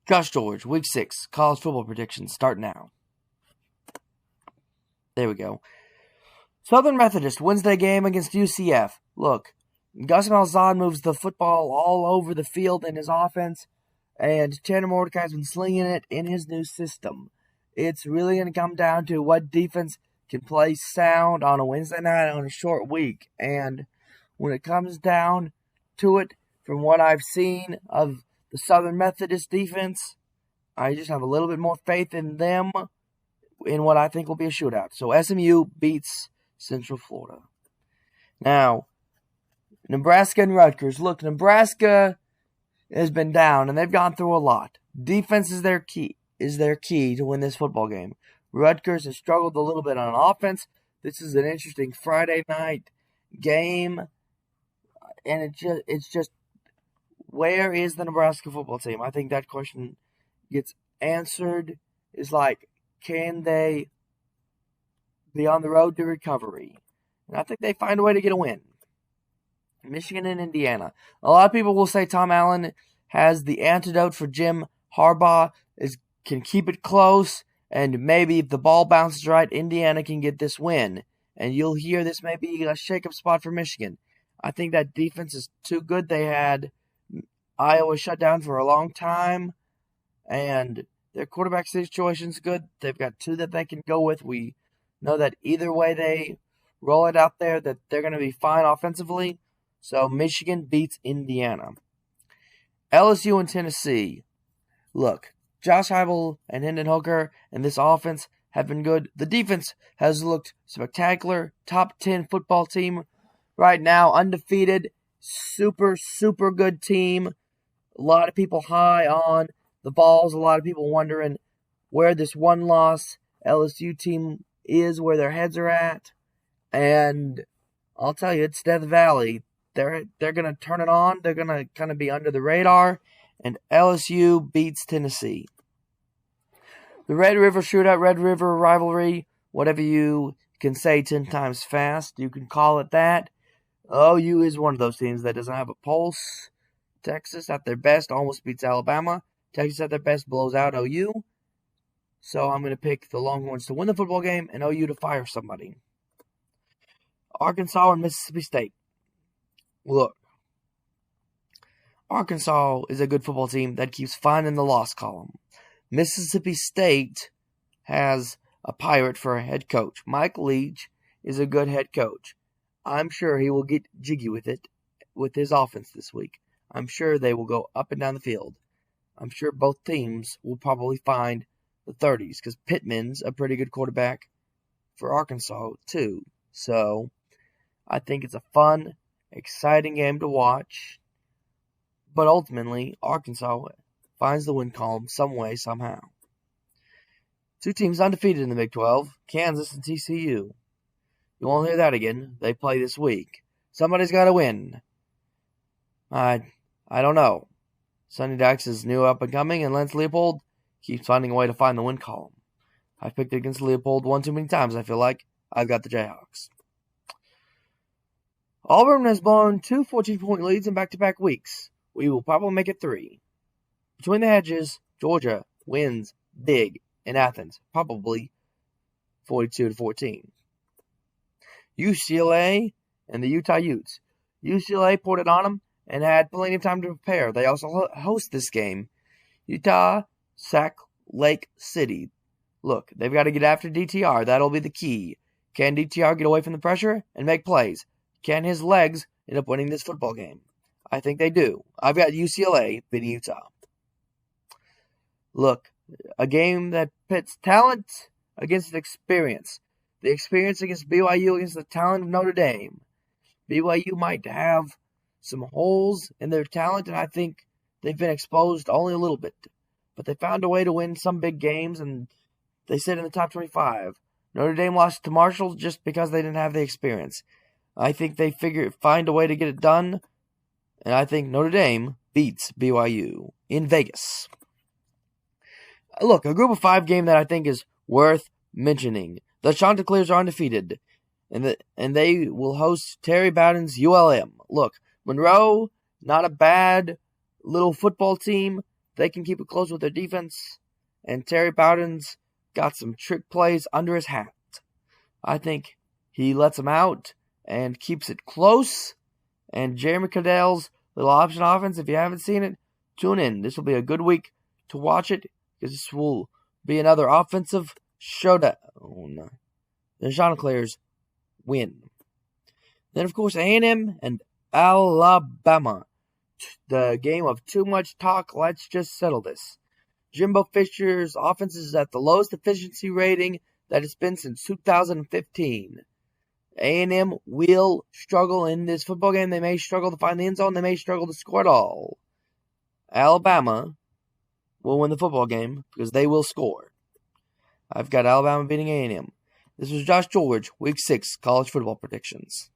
Josh George, Week 6, college football predictions start now. There we go. Southern Methodist, Wednesday game against UCF. Look, Gus Malzahn moves the football all over the field in his offense, and Tanner Mordecai's been slinging it in his new system. It's really going to come down to what defense can play sound on a Wednesday night on a short week. And when it comes down to it, from what I've seen of the Southern Methodist defense, I just have a little bit more faith in them in what I think will be a shootout. So SMU beats Central Florida. Now, Nebraska and Rutgers. Look, Nebraska has been down, and they've gone through a lot. Defense is their key to win this football game. Rutgers has struggled a little bit on offense. This is an interesting Friday night game, and it's just where is the Nebraska football team? I think that question gets answered. Is like, can they be on the road to recovery? And I think they find a way to get a win. Michigan and Indiana. A lot of people will say Tom Allen has the antidote for Jim Harbaugh, can keep it close, and maybe if the ball bounces right, Indiana can get this win. And you'll hear this may be a shake-up spot for Michigan. I think that defense is too good. They had Iowa shut down for a long time, and their quarterback situation's good. They've got two that they can go with. We know that either way they roll it out there, that they're going to be fine offensively. So Michigan beats Indiana. LSU and Tennessee. Look, Josh Heupel and Hendon Hooker and this offense have been good. The defense has looked spectacular. Top 10 football team right now, undefeated. Super, super good team. A lot of people high on the Vols. A lot of people wondering where this one-loss LSU team is, where their heads are at. And I'll tell you, it's Death Valley. They're going to turn it on. They're going to kind of be under the radar. And LSU beats Tennessee. The Red River Shootout, Red River Rivalry, whatever you can say 10 times fast, you can call it that. OU is one of those teams that doesn't have a pulse. Texas, at their best, almost beats Alabama. Texas, at their best, blows out OU. So I'm going to pick the Longhorns to win the football game and OU to fire somebody. Arkansas and Mississippi State. Look, Arkansas is a good football team that keeps finding the loss column. Mississippi State has a pirate for a head coach. Mike Leach is a good head coach. I'm sure he will get jiggy with it with his offense this week. I'm sure they will go up and down the field. I'm sure both teams will probably find the 30s because Pittman's a pretty good quarterback for Arkansas too. So I think it's a fun, exciting game to watch. But ultimately, Arkansas finds the win column some way, somehow. Two teams undefeated in the Big 12, Kansas and TCU. You won't hear that again. They play this week. Somebody's got to win. I don't know. Sonny Dykes is new up and coming, and Lance Leopold keeps finding a way to find the win column. I've picked against Leopold one too many times, I feel like. I've got the Jayhawks. Auburn has blown two 14-point leads in back-to-back weeks. We will probably make it 3. Between the hedges, Georgia wins big in Athens, probably 42-14. UCLA and the Utah Utes. UCLA poured it on them and had plenty of time to prepare. They also host this game. Utah, Sac Lake City. Look, they've got to get after DTR. That'll be the key. Can DTR get away from the pressure and make plays? Can his legs end up winning this football game? I think they do. I've got UCLA beating Utah. Look, a game that pits talent against experience. The experience against BYU against the talent of Notre Dame. BYU might have some holes in their talent, and I think they've been exposed only a little bit. But they found a way to win some big games, and they sit in the top 25. Notre Dame lost to Marshall just because they didn't have the experience. I think they find a way to get it done, and I think Notre Dame beats BYU in Vegas. Look, a group of 5 game that I think is worth mentioning. The Chanticleers are undefeated, and they will host Terry Bowden's ULM. Look, Monroe, not a bad little football team, they can keep it close with their defense. And Terry Bowden's got some trick plays under his hat. I think he lets them out and keeps it close. And Jeremy Cadell's little option offense, if you haven't seen it, tune in. This will be a good week to watch it because this will be another offensive showdown. The Chanticleers win. Then, of course, A&M and Alabama. The game of too much talk. Let's just settle this. Jimbo Fisher's offense is at the lowest efficiency rating that it's been since 2015. A&M will struggle in this football game. They may struggle to find the end zone. They may struggle to score it all. Alabama will win the football game because they will score. I've got Alabama beating A&M. This was Josh George, Week 6 College Football Predictions.